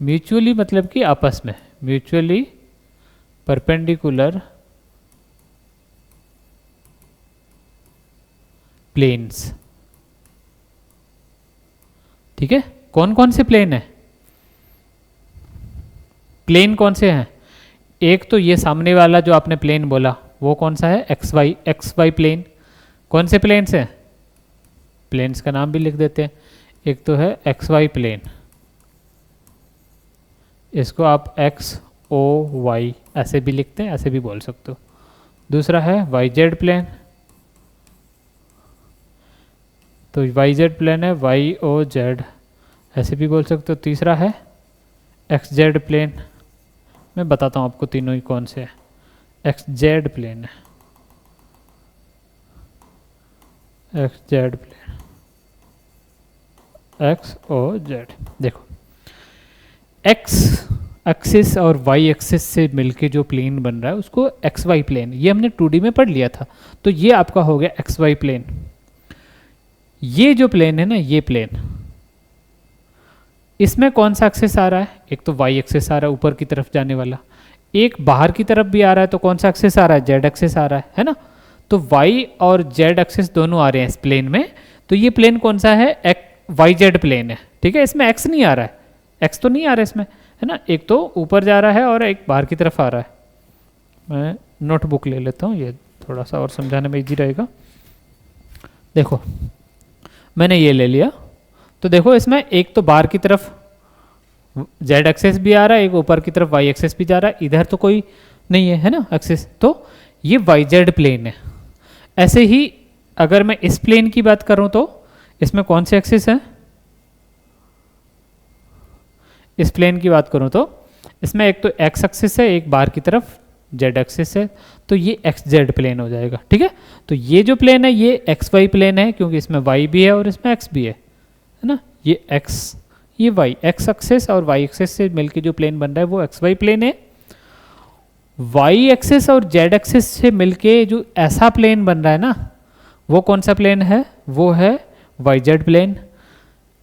[SPEAKER 1] म्यूचुअली, मतलब कि आपस में म्यूचुअली परपेंडिकुलर प्लेन्स, ठीक है। कौन कौन से प्लेन है? प्लेन कौन से हैं? एक तो ये सामने वाला जो आपने प्लेन बोला वो कौन सा है? X Y plane. कौन से प्लेन्स हैं? प्लेन्स का नाम भी लिख देते हैं। एक तो है एक्स वाई प्लेन, इसको आप एक्स ओ वाई ऐसे भी लिखते हैं, ऐसे भी बोल सकते हो। दूसरा है वाई जेड प्लेन, तो वाई जेड प्लेन है वाई ओ जेड ऐसे भी बोल सकते हो। तीसरा है एक्स जेड प्लेन, मैं बताता हूँ आपको तीनों ही कौन से हैं। एक्स जेड प्लेन है, X Z plane, X O Z. देखो एक्स एक्सिस और वाई एक्सिस से मिलके जो प्लेन बन रहा है उसको एक्स वाई प्लेन, ये हमने 2D में पढ़ लिया था। तो ये आपका हो गया एक्स वाई प्लेन। ये जो प्लेन है ना, ये प्लेन, इसमें कौन सा एक्सिस आ रहा है? एक तो वाई एक्सिस आ रहा है ऊपर की तरफ जाने वाला, एक बाहर की तरफ भी आ रहा है, तो कौन सा एक्सिस आ रहा है? जेड एक्सिस आ रहा है ना। तो वाई और जेड एक्सिस दोनों आ रहे हैं इस प्लेन में। तो ये प्लेन कौन सा है? वाई जेड प्लेन है, ठीक है। इसमें एक्स नहीं आ रहा है, एक्स तो नहीं आ रहा है इसमें, है ना। एक तो ऊपर जा रहा है और एक बाहर की तरफ आ रहा है। मैं नोटबुक ले लेता हूँ, ये थोड़ा सा और समझाने में इजी रहेगा। देखो मैंने ये ले लिया, तो देखो इसमें एक तो बाहर की तरफ जेड एक्सेस भी आ रहा है, एक ऊपर की तरफ वाई एक्सेस भी जा रहा है। इधर तो कोई नहीं है, है ना, एक्सेस। तो ये वाई जेड प्लेन है। ऐसे ही अगर मैं इस प्लेन की बात करूं तो इसमें कौन से एक्सिस है? इस प्लेन की बात करूं तो इसमें एक तो एक्स एक्सिस है, एक बाहर की तरफ जेड एक्सिस है। तो ये एक्स जेड प्लेन हो जाएगा, ठीक है। तो ये जो प्लेन है ये एक्स वाई प्लेन है, क्योंकि इसमें वाई भी है और इसमें एक्स भी है ना। ये एक्स, ये वाई, एक्स एक्सिस और वाई एक्सिस से मिलके जो प्लेन बन रहा है वो एक्स वाई प्लेन है। वाई एक्सिस और जेड एक्सिस से मिलके जो ऐसा प्लेन बन रहा है ना, वो कौन सा प्लेन है? वो है Y Z plane.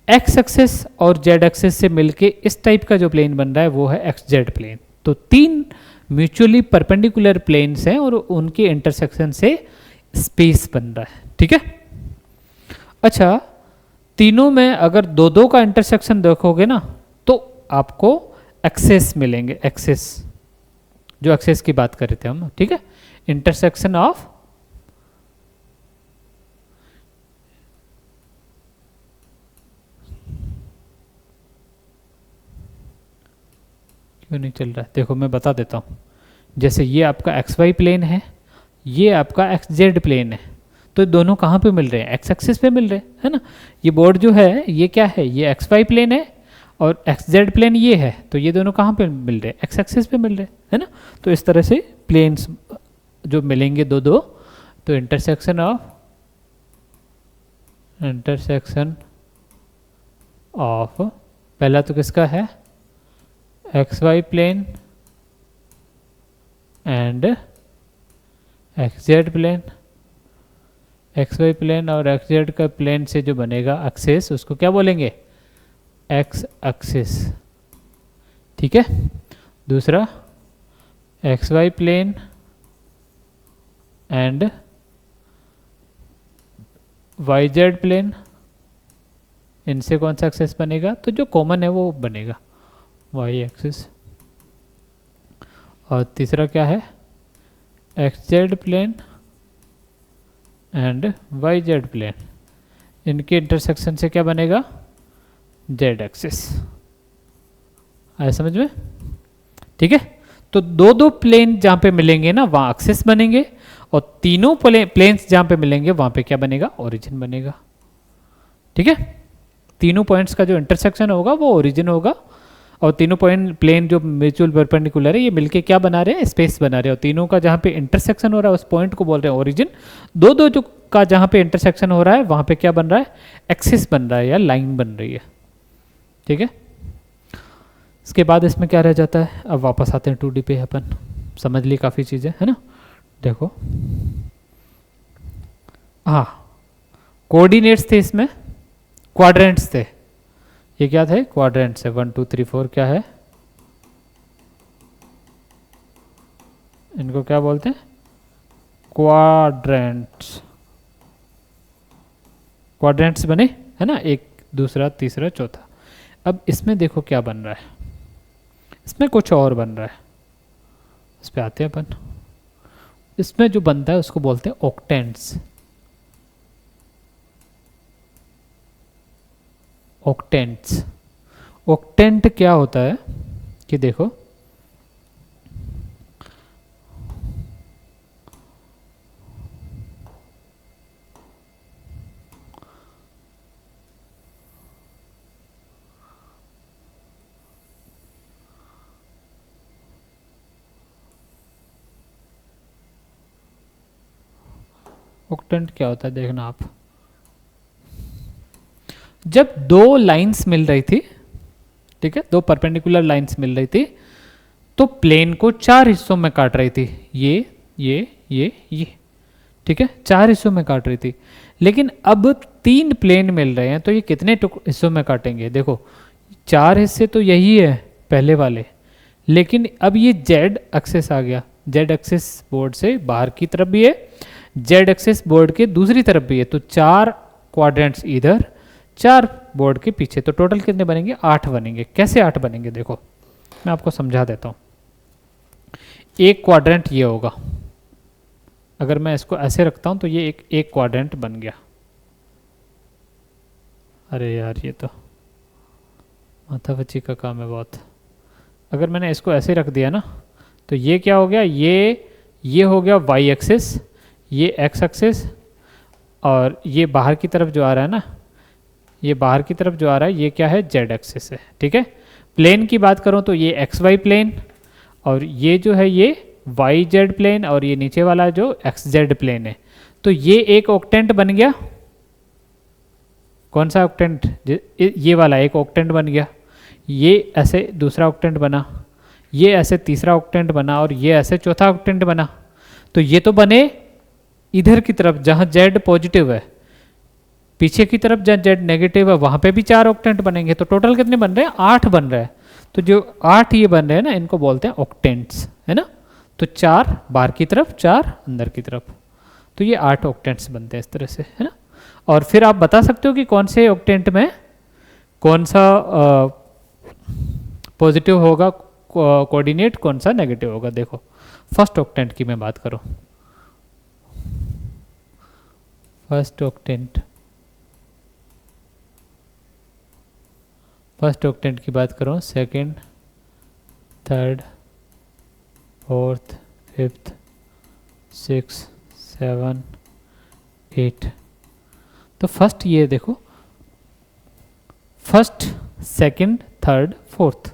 [SPEAKER 1] X axis और जेड एक्सिस से मिलके इस टाइप का जो प्लेन बन रहा है वो है एक्स जेड प्लेन। तो 3 म्यूचुअली परपेंडिकुलर प्लेन्स हैं और उनके इंटरसेक्शन से स्पेस बन रहा है, ठीक है। अच्छा, तीनों में अगर दो दो का इंटरसेक्शन देखोगे ना तो आपको एक्सेस मिलेंगे, एक्सेस, जो एक्सेस की बात कर रहे थे हम, ठीक है। इंटरसेक्शन ऑफ क्यों नहीं चल रहा है? देखो मैं बता देता हूँ। जैसे ये आपका एक्स वाई प्लेन है, ये आपका एक्स जेड प्लेन है, तो दोनों कहाँ पे मिल रहे हैं? एक्स एक्सिस पे मिल रहे हैं, है ना। ये बोर्ड जो है ये क्या है? ये एक्स वाई प्लेन है और एक्स जेड प्लेन ये है, तो ये दोनों कहाँ पे मिल रहे हैं? एक्स एक्सिस पे मिल रहे हैं, है ना। तो इस तरह से प्लेन्स जो मिलेंगे दो दो, तो इंटरसेक्शन ऑफ पहला तो किसका है? X Y plane and X Z plane. X Y plane और एक्स जेड का प्लेन से जो बनेगा एक्सिस, उसको क्या बोलेंगे? एक्स एक्सिस, ठीक है। दूसरा X Y plane and Y Z plane, इनसे कौन सा एक्सिस बनेगा? तो जो कॉमन है वो बनेगा वाई एक्सिस। और तीसरा क्या है? X Z plane and Y Z plane, इनके इंटरसेक्शन से क्या बनेगा? Z axis. आया समझ में? ठीक है। तो दो दो प्लेन जहां पे मिलेंगे ना वहां एक्सिस बनेंगे, और तीनों प्लेन्स जहां पे मिलेंगे वहां पे क्या बनेगा? ओरिजिन बनेगा, ठीक है। तीनों पॉइंट्स का जो इंटरसेक्शन होगा वो ओरिजिन होगा, और तीनों पॉइंट प्लेन जो म्यूचुअल परपेंडिकुलर है ये मिलके क्या बना रहे हैं? स्पेस बना रहे हैं। और तीनों का जहाँ पे इंटरसेक्शन हो रहा है उस पॉइंट को बोल रहे हैं ओरिजिन। दो दो जो का जहाँ पे इंटरसेक्शन हो रहा है वहाँ पे क्या बन रहा है? एक्सिस बन रहा है या लाइन बन रही है, ठीक है। इसके बाद इसमें क्या रह जाता है? अब वापस आते हैं 2D पे। अपन समझ ली काफ़ी चीज़ें, है ना। देखो हाँ, कोऑर्डिनेट्स थे इसमें, क्वाड्रेंट्स थे। ये क्या थे? क्वाड्रेंट्स है। 1 2 3 4 क्या है? इनको क्या बोलते हैं? क्वाड्रेंट्स। क्वाड्रेंट्स बने, है ना, एक दूसरा तीसरा चौथा। अब इसमें देखो क्या बन रहा है, इसमें कुछ और बन रहा है। इस पे आते हैं अपन। इसमें जो बनता है उसको बोलते हैं ऑक्टेंट्स। ऑक्टेंट्स। ऑक्टेंट क्या होता है कि देखो ऑक्टेंट क्या होता है देखना आप। जब दो लाइंस मिल रही थी, ठीक है, दो परपेंडिकुलर लाइंस मिल रही थी, तो प्लेन को 4 हिस्सों में काट रही थी, ये, ठीक है, 4 हिस्सों में काट रही थी। लेकिन अब 3 प्लेन मिल रहे हैं, तो ये कितने हिस्सों में काटेंगे? देखो 4 हिस्से तो यही है पहले वाले, लेकिन अब ये जेड एक्सेस आ गया, जेड एक्सेस बोर्ड से बाहर की तरफ भी है, जेड एक्सेस बोर्ड के दूसरी तरफ भी है, तो 4 क्वाड्रेंट्स इधर, 4 बोर्ड के पीछे, तो टोटल कितने बनेंगे? 8 बनेंगे। कैसे 8 बनेंगे? देखो मैं आपको समझा देता हूँ। एक क्वाड्रेंट ये होगा, अगर मैं इसको ऐसे रखता हूँ तो ये एक क्वाड्रेंट बन गया। अरे यार ये तो माथा बच्ची का काम है बहुत। अगर मैंने इसको ऐसे रख दिया ना, तो ये क्या हो गया? ये हो गया वाई एक्सिस, ये एक्स एक्सिस, और ये बाहर की तरफ जो आ रहा है ना, ये बाहर की तरफ जो आ रहा है, ये क्या है? जेड एक्सिस है, ठीक है। प्लेन की बात करूँ तो ये एक्स वाई प्लेन, और ये जो है ये वाई जेड प्लेन, और ये नीचे वाला जो एक्स जेड प्लेन है। तो ये एक ऑक्टेंट बन गया। कौन सा ऑक्टेंट? ये वाला एक ऑक्टेंट बन गया। ये ऐसे दूसरा ऑक्टेंट बना, ये ऐसे तीसरा ऑक्टेंट बना, और ये ऐसे चौथा ऑक्टेंट बना। तो ये तो बने इधर की तरफ जहाँ जेड पॉजिटिव है, पीछे की तरफ जहाँ जेड नेगेटिव है वहाँ पे भी 4 ऑक्टेंट बनेंगे। तो टोटल कितने बन रहे हैं? 8 बन रहे हैं। तो जो 8 ये बन रहे हैं ना, इनको बोलते हैं ऑक्टेंट्स, है ना। तो 4 बाहर की तरफ, 4 अंदर की तरफ, तो ये 8 ऑक्टेंट्स बनते हैं इस तरह से, है ना। और फिर आप बता सकते हो कि कौन से ऑक्टेंट में कौन सा पॉजिटिव होगा कोऑर्डिनेट, कौन सा नेगेटिव होगा। देखो फर्स्ट ऑक्टेंट की मैं बात करूं, फर्स्ट ऑक्टेंट की बात करूं, सेकंड, थर्ड, फोर्थ, फिफ्थ, 6, 7, 8। तो फर्स्ट ये देखो, फर्स्ट, सेकंड, थर्ड, फोर्थ,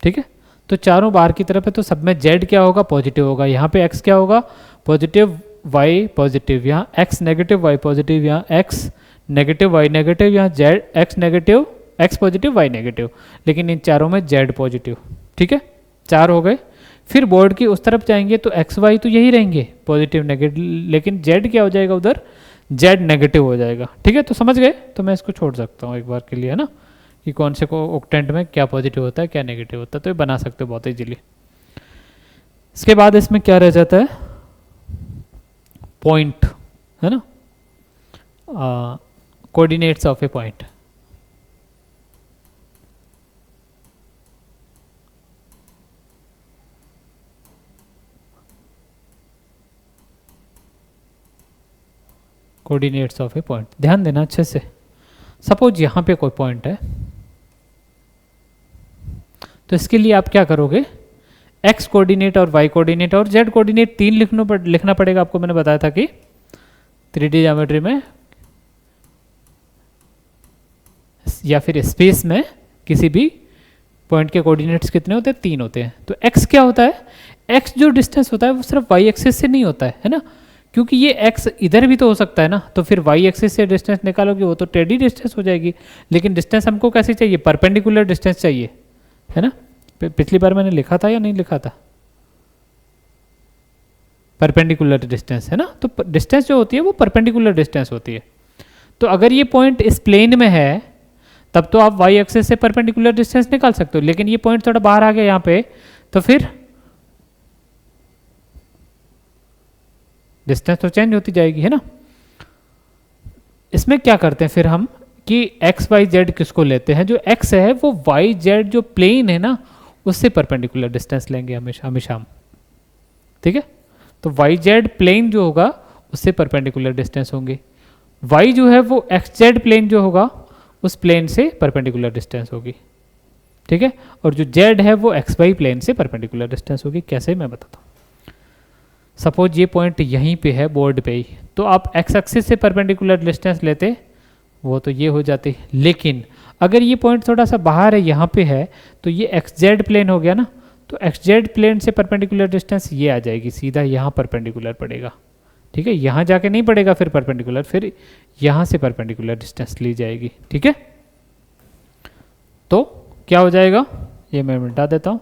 [SPEAKER 1] ठीक है। तो चारों बाहर की तरफ है, तो सब में जेड क्या होगा? पॉजिटिव होगा। यहाँ पे एक्स क्या होगा? पॉजिटिव, वाई पॉजिटिव, यहाँ एक्स नेगेटिव, वाई पॉजिटिव, यहाँ एक्स नेगेटिव, वाई नेगेटिव, यहाँ Z X negative, X positive, Y negative, लेकिन इन चारों में जेड पॉजिटिव, ठीक है। 4 हो गए। फिर बोर्ड की उस तरफ जाएंगे तो एक्स वाई तो यही रहेंगे पॉजिटिव नेगेटिव, लेकिन जेड क्या हो जाएगा उधर? जेड नेगेटिव हो जाएगा, ठीक है। तो समझ गए? तो मैं इसको छोड़ सकता हूँ एक बार के लिए, है ना, कि कौन से को ऑक्टेंट में क्या पॉजिटिव होता है क्या नेगेटिव होता है, तो ये बना सकते हो बहुत इजीली। इसके बाद इसमें क्या रह जाता है? पॉइंट, है ना, coordinates of a point. Coordinates of a point, ध्यान देना अच्छे से। सपोज यहाँ पे कोई पॉइंट है, तो इसके लिए आप क्या करोगे? एक्स कोऑर्डिनेट और वाई कोऑर्डिनेट और जेड कोऑर्डिनेट 3 लिखना पड़ेगा आपको। मैंने बताया था कि 3D ज्योमेट्री में या फिर स्पेस में किसी भी पॉइंट के कोऑर्डिनेट्स कितने होते हैं? 3 होते हैं। तो एक्स क्या होता है? एक्स जो डिस्टेंस होता है वो सिर्फ वाई एक्सिस से नहीं होता है ना, क्योंकि ये x इधर भी तो हो सकता है ना। तो फिर y एक्सिस से डिस्टेंस निकालोगे वो तो टेढ़ी डिस्टेंस हो जाएगी, लेकिन डिस्टेंस हमको कैसी चाहिए? परपेंडिकुलर डिस्टेंस चाहिए, है ना। पिछली बार मैंने लिखा था या नहीं लिखा था? परपेंडिकुलर डिस्टेंस, है ना। तो डिस्टेंस जो होती है वो परपेंडिकुलर डिस्टेंस होती है। तो अगर ये पॉइंट इस प्लेन में है तब तो आप y एक्सिस से परपेंडिकुलर डिस्टेंस निकाल सकते हो, लेकिन ये पॉइंट थोड़ा बाहर आ गया यहाँ पे, तो फिर डिस्टेंस तो चेंज होती जाएगी, है ना। इसमें क्या करते हैं फिर हम कि एक्स वाई जेड किसको लेते हैं? जो एक्स है वो वाई जेड जो प्लेन है ना उससे परपेंडिकुलर डिस्टेंस लेंगे हमेशा हम, ठीक है। तो वाई जेड प्लेन जो होगा उससे परपेंडिकुलर डिस्टेंस होंगे। वाई जो है वो एक्स जेड प्लेन जो होगा उस प्लेन से परपेंडिकुलर डिस्टेंस होगी, ठीक है। और जो जेड है वो एक्स वाई प्लेन से परपेंडिकुलर डिस्टेंस होगी। कैसे? मैं बताता हूँ। सपोज ये पॉइंट यहीं पे है बोर्ड पे ही, तो आप एक्स एक्सिस से परपेंडिकुलर डिस्टेंस लेते वो तो ये हो जाती, लेकिन अगर ये पॉइंट थोड़ा सा बाहर है, यहाँ पे है, तो ये एक्स जेड प्लेन हो गया ना। तो एक्स जेड प्लेन से परपेंडिकुलर डिस्टेंस ये आ जाएगी, सीधा यहाँ परपेंडिकुलर पड़ेगा, ठीक है। यहाँ जाके नहीं पड़ेगा फिर परपेंडिकुलर, फिर यहाँ से परपेंडिकुलर डिस्टेंस ली जाएगी, ठीक है। तो क्या हो जाएगा? ये मैं मिटा देता हूँ।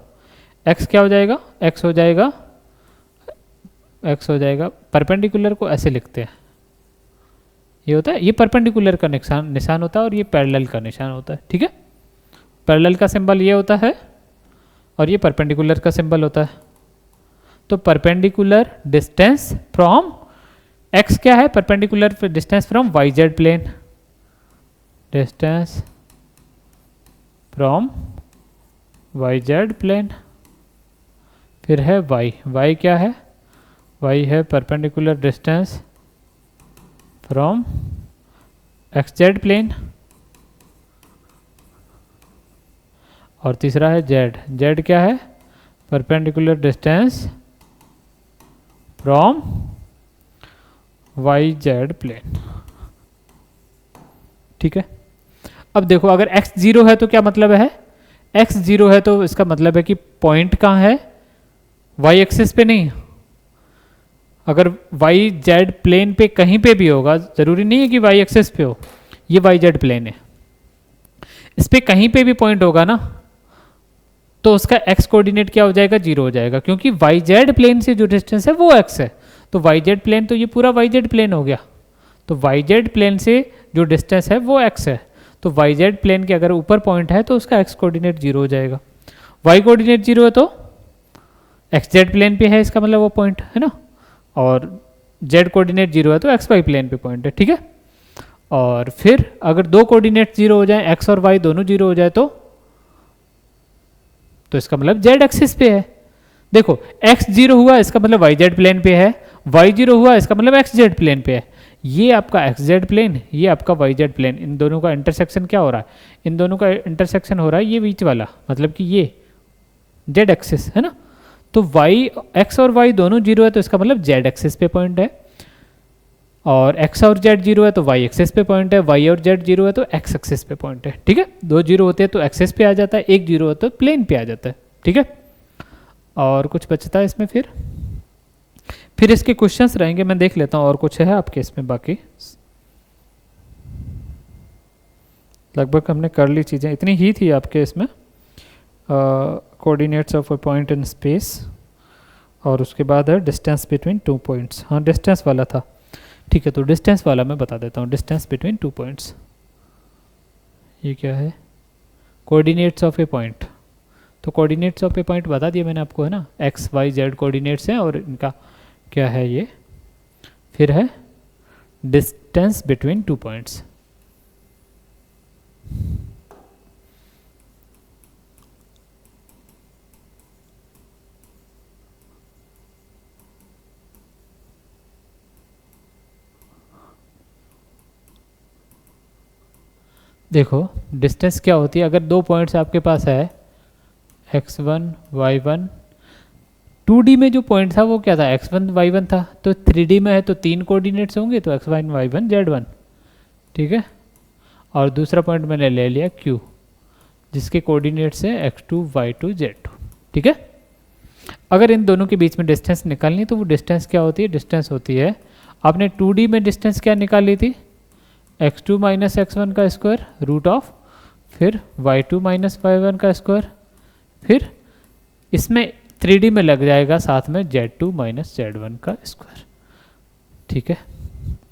[SPEAKER 1] एक्स क्या हो जाएगा, एक्स हो जाएगा परपेंडिकुलर को ऐसे लिखते हैं, ये होता है, ये परपेंडिकुलर का निशान होता है और ये पैरेलल का निशान होता है, ठीक है। पैरेलल का सिंबल ये होता है और ये परपेंडिकुलर का सिंबल होता है। तो परपेंडिकुलर डिस्टेंस फ्रॉम एक्स क्या है, perpendicular distance from Y Z plane, distance from Y Z plane. फिर है वाई, वाई क्या है, वाई है perpendicular distance from X Z plane. और तीसरा है जेड, जेड क्या है, perpendicular distance from Y Z plane, ठीक है। अब देखो अगर x 0 है तो क्या मतलब है, x 0 है तो इसका मतलब है कि पॉइंट कहाँ है, y एक्सिस पे नहीं। अगर वाई जेड प्लेन पे कहीं पे भी होगा, जरूरी नहीं है कि वाई एक्सिस पे हो, ये वाई जेड प्लेन है, इस पे कहीं पे भी पॉइंट होगा ना तो उसका एक्स कोऑर्डिनेट क्या हो जाएगा, 0 हो जाएगा, क्योंकि वाई जेड प्लेन से जो डिस्टेंस है वो एक्स है। तो वाई जेड प्लेन तो ये पूरा वाई जेड प्लेन हो गया, तो वाई जेड प्लेन से जो डिस्टेंस है वो एक्स है। तो वाई जेड प्लेन के अगर ऊपर पॉइंट है तो उसका एक्स कोऑर्डिनेट 0 हो जाएगा। वाई कोऑर्डिनेट 0 है तो एक्स जेड प्लेन पे है, इसका मतलब वो पॉइंट है ना, और जेड कोऑर्डिनेट 0 है तो एक्स वाई प्लेन पे पॉइंट है, ठीक है। और फिर अगर दो कोऑर्डिनेट 0 हो जाए, एक्स और वाई दोनों 0 हो जाए तो इसका मतलब जेड एक्सिस पे है। देखो x 0 हुआ इसका मतलब वाई जेड प्लेन पे है, y 0 हुआ इसका मतलब एक्स जेड प्लेन पे है। ये आपका एक्स जेड प्लेन, ये आपका वाई जेड प्लेन, इन दोनों का इंटरसेक्शन क्या हो रहा है, इन दोनों का इंटरसेक्शन हो रहा है ये बीच वाला, मतलब कि ये जेड एक्सिस है ना। तो y x और y दोनों 0 है तो इसका मतलब जेड एक्सिस पे पॉइंट है, और x और z 0 है तो y एक्सिस पे पॉइंट है, y और z 0 है तो x एक्सिस पे पॉइंट है, ठीक है। दो 0 होते हैं तो एक्सिस पे आ जाता है, एक 0 होता है तो प्लेन पे आ जाता है, ठीक है। और कुछ बचता है इसमें, फिर इसके क्वेश्चंस रहेंगे, मैं देख लेता हूँ और कुछ है आपके इसमें, बाकी लगभग हमने कर ली चीज़ें, इतनी ही थी आपके इसमें, coordinates of a point in space, और उसके बाद है डिस्टेंस बिटवीन 2 पॉइंट्स, हाँ डिस्टेंस वाला था, ठीक है। तो डिस्टेंस वाला मैं बता देता हूँ, डिस्टेंस बिटवीन 2 पॉइंट्स, ये क्या है, कोऑर्डिनेट्स ऑफ ए पॉइंट। तो कोऑर्डिनेट्स ऑफ ए पॉइंट बता दिया मैंने आपको, है ना, एक्स वाई जेड कोऑर्डिनेट्स हैं और इनका क्या है ये। फिर है डिस्टेंस बिटवीन 2 पॉइंट्स, देखो डिस्टेंस क्या होती है, अगर दो पॉइंट्स आपके पास है x1 y1, 2D में जो पॉइंट था वो क्या था, x1 y1 था, तो 3D में है तो 3 कोऑर्डिनेट्स होंगे, तो x1 y1 z1, ठीक है। और दूसरा पॉइंट मैंने ले लिया q, जिसके कोऑर्डिनेट्स है x2 y2 z2, ठीक है। अगर इन दोनों के बीच में डिस्टेंस निकालनी तो वो डिस्टेंस क्या होती है, डिस्टेंस होती है, आपने 2D में डिस्टेंस क्या निकाल ली थी, x2 माइनस x1 का स्क्वायर रूट ऑफ, फिर y2 माइनस y1 का स्क्वायर, फिर इसमें 3D में लग जाएगा साथ में z2 माइनस z1 का स्क्वायर, ठीक है।